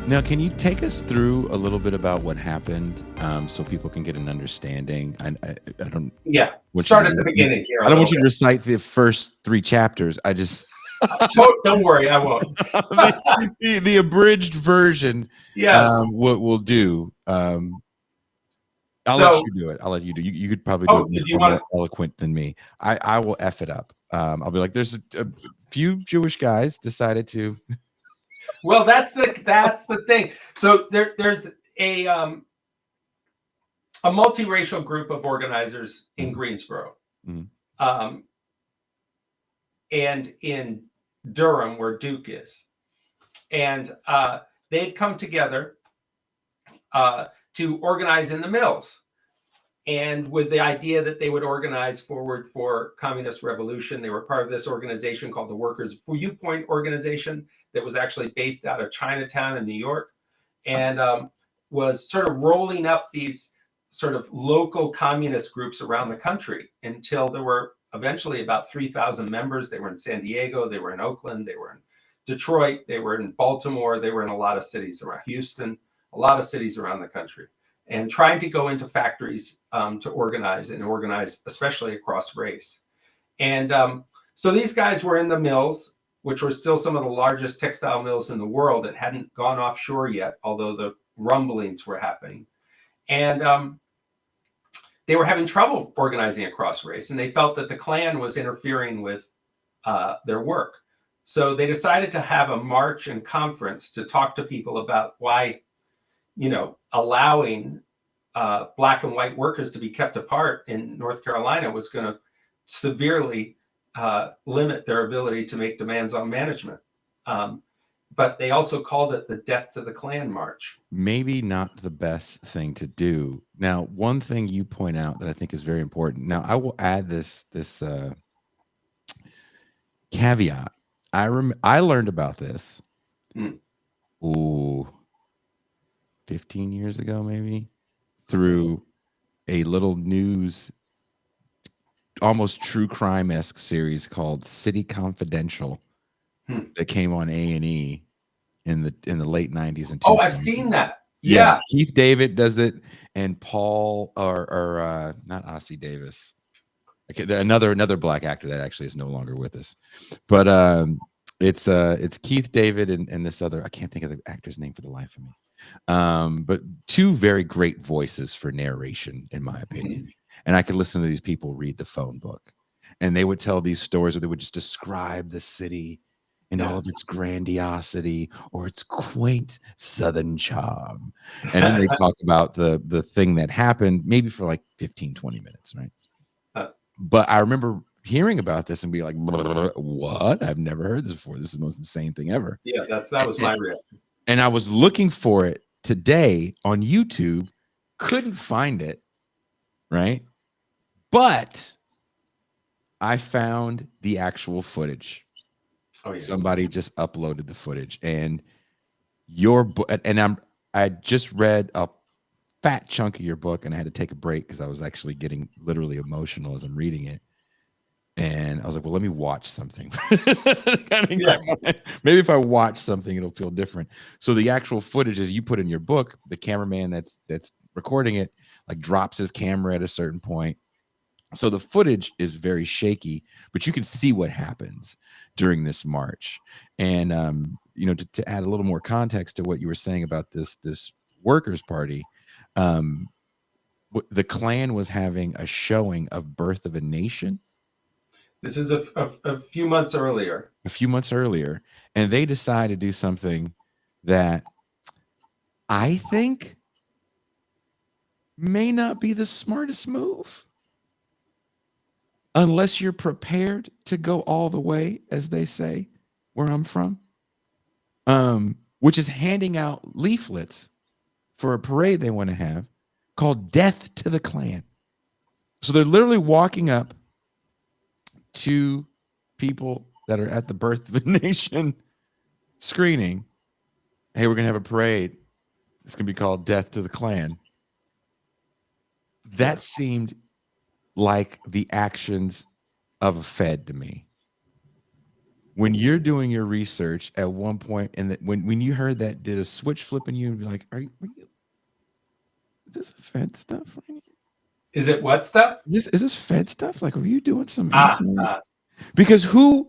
Now, can you take us through a little bit about what happened, so people can get an understanding? I don't Yeah, want start you at the to, beginning here. I don't want you to recite the first 3 chapters. I just Don't worry, I won't. the abridged version. Yes. What we'll do. I'll let you do it. I'll let you do. You could probably do it more eloquent than me. I will F it up. I'll be like, there's a few Jewish guys decided to. Well, that's the thing. So there's a multiracial group of organizers in Greensboro, and in Durham, where Duke is, and they'd come together to organize in the mills, and with the idea that they would organize forward for communist revolution. They were part of this organization called the Workers' Viewpoint Organization that was actually based out of Chinatown in New York, and was sort of rolling up these sort of local communist groups around the country until there were eventually about 3,000 members. They were in San Diego, they were in Oakland, they were in Detroit, they were in Baltimore, they were in a lot of cities around Houston, a lot of cities around the country, and trying to go into factories to organize, especially across race. And so these guys were in the mills, which were still some of the largest textile mills in the world. It hadn't gone offshore yet, although the rumblings were happening. And they were having trouble organizing across race, and they felt that the Klan was interfering with their work. So they decided to have a march and conference to talk to people about why, allowing black and white workers to be kept apart in North Carolina was going to severely limit their ability to make demands on management. But they also called it the Death to the Klan March. Maybe not the best thing to do. Now, one thing you point out that I think is very important. Now, I will add this caveat. I learned about this 15 years ago, maybe, through a little news, almost true crime-esque series called City Confidential that came on A&E in the late 90s and 2000s. Oh, I've seen that. Yeah. Keith David does it, and Paul or not Ossie Davis. Okay, another black actor that actually is no longer with us, but it's Keith David and this other, I can't think of the actor's name for the life of me. But 2 very great voices for narration, in my opinion. And I could listen to these people read the phone book, and they would tell these stories where they would just describe the city in all of its grandiosity or its quaint southern charm. And then they talk about the thing that happened maybe for like 15, 20 minutes, right? But I remember hearing about this and be like, what? I've never heard this before. This is the most insane thing ever. Yeah, that was my reaction. And I was looking for it today on YouTube, couldn't find it, right? But I found the actual footage. Oh, yeah. Somebody just uploaded the footage, and your book, and I just read a fat chunk of your book, and I had to take a break because I was actually getting literally emotional as I'm reading it. And I was like, well, let me watch something. Maybe if I watch something, it'll feel different. So the actual footage, as you put in your book, the cameraman that's recording it like drops his camera at a certain point. So the footage is very shaky, but you can see what happens during this march. And to add a little more context to what you were saying about this workers' party, the Klan was having a showing of Birth of a Nation. This is a few months earlier. A few months earlier, and they decided to do something that I think may not be the smartest move. Unless you're prepared to go all the way, as they say, where I'm from, which is handing out leaflets for a parade they want to have called Death to the Klan. So they're literally walking up to people that are at the Birth of a Nation screening. Hey, we're going to have a parade. It's going to be called Death to the Klan. That seemed like the actions of a Fed to me. when you're doing your research at one point, and that when you heard that, did a switch flip in you and be like, were you, is this Fed stuff right here? Is it what stuff? Is this Fed stuff? Like, were you doing some Ah, inside? Because who,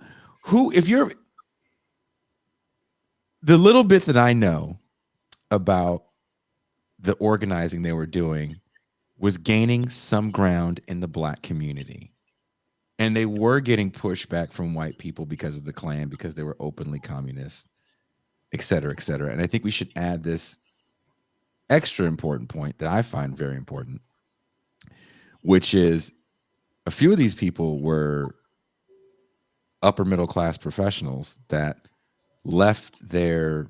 if you're the little bit that I know about the organizing they were doing was gaining some ground in the Black community. And they were getting pushback from white people because of the Klan, because they were openly communist, et cetera, et cetera. And I think we should add this extra important point that I find very important, which is a few of these people were upper middle class professionals that left the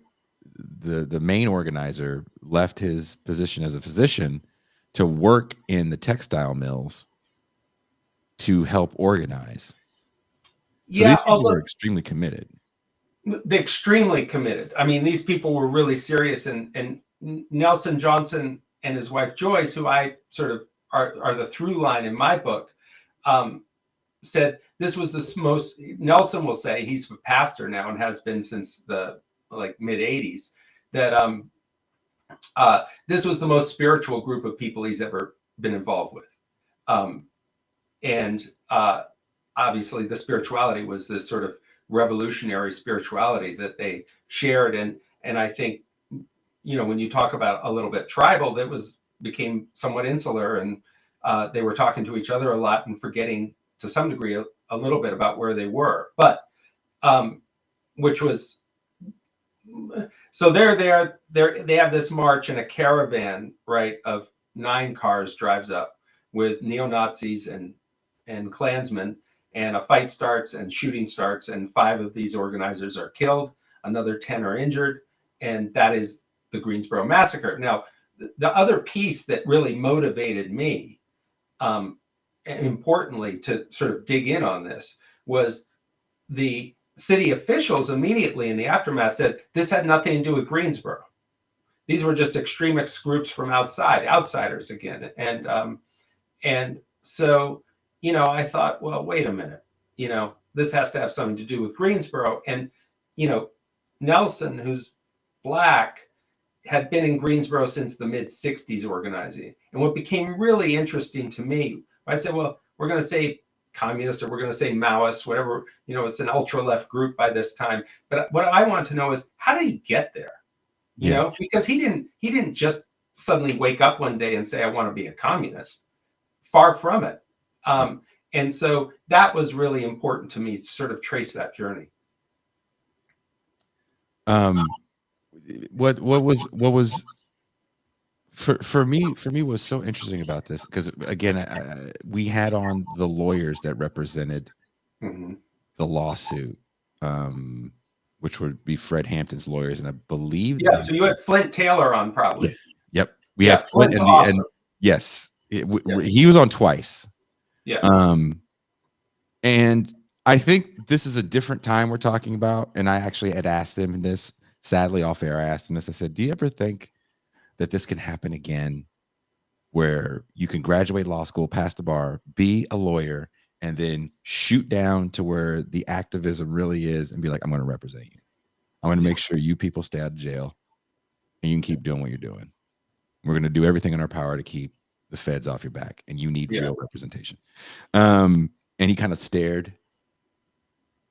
main organizer left his position as a physician to work in the textile mills to help organize. So yeah, these people were extremely committed. they're extremely committed. I mean, these people were really serious, and Nelson Johnson and his wife Joyce, who I sort of are the through line in my book, said this was the most. Nelson will say, he's a pastor now and has been since the mid 80s, that this was the most spiritual group of people he's ever been involved with, and obviously the spirituality was this sort of revolutionary spirituality that they shared, and I think, when you talk about a little bit tribal, that became somewhat insular, and they were talking to each other a lot and forgetting to some degree a little bit about where they were, but which was so they have this march, and a caravan, right, of 9 cars drives up with neo-Nazis and Klansmen, and a fight starts and shooting starts, and 5 of these organizers are killed, another 10 are injured, and that is the Greensboro Massacre. Now, the other piece that really motivated me, importantly, to sort of dig in on this, was the city officials immediately in the aftermath said this had nothing to do with Greensboro. These were just extremist groups from outside, outsiders again. And so, I thought, well, wait a minute, this has to have something to do with Greensboro. And, Nelson, who's Black, had been in Greensboro since the mid 60s organizing. And what became really interesting to me, I said, well, we're going to say communists, or we're going to say Maoists, whatever, it's an ultra left group by this time. But what I want to know is, how did he get there? Because he didn't just suddenly wake up one day and say, I want to be a communist. Far from it. And so that was really important to me, to sort of trace that journey. What was for me was so interesting about this, because again, we had on the lawyers that represented the lawsuit, which would be Fred Hampton's lawyers, and I believe so you had Flint Taylor on, probably. Yep, we had Flint in the awesome. And yes, he was on twice. And I think this is a different time we're talking about, and I actually had asked him this, sadly off air. I asked him this. I said, do you ever think that this can happen again, where you can graduate law school, pass the bar, be a lawyer, and then shoot down to where the activism really is and be like, I'm going to represent you. I'm going to make sure you people stay out of jail and you can keep doing what you're doing. We're going to do everything in our power to keep the feds off your back, and you need real representation. And he kind of stared,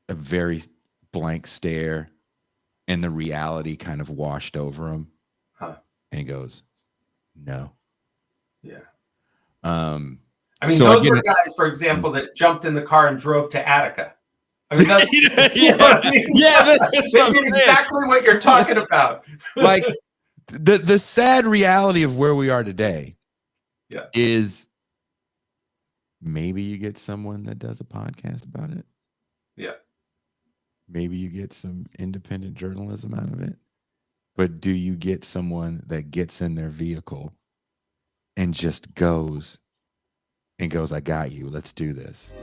a very blank stare, and the reality kind of washed over him. And he goes, no. I mean, so those were guys, for example, that jumped in the car and drove to Attica. I mean, that's, that's they did exactly what you're talking about. Like, the sad reality of where we are today is maybe you get someone that does a podcast about it. Maybe you get some independent journalism out of it. But do you get someone that gets in their vehicle and just goes, I got you, let's do this?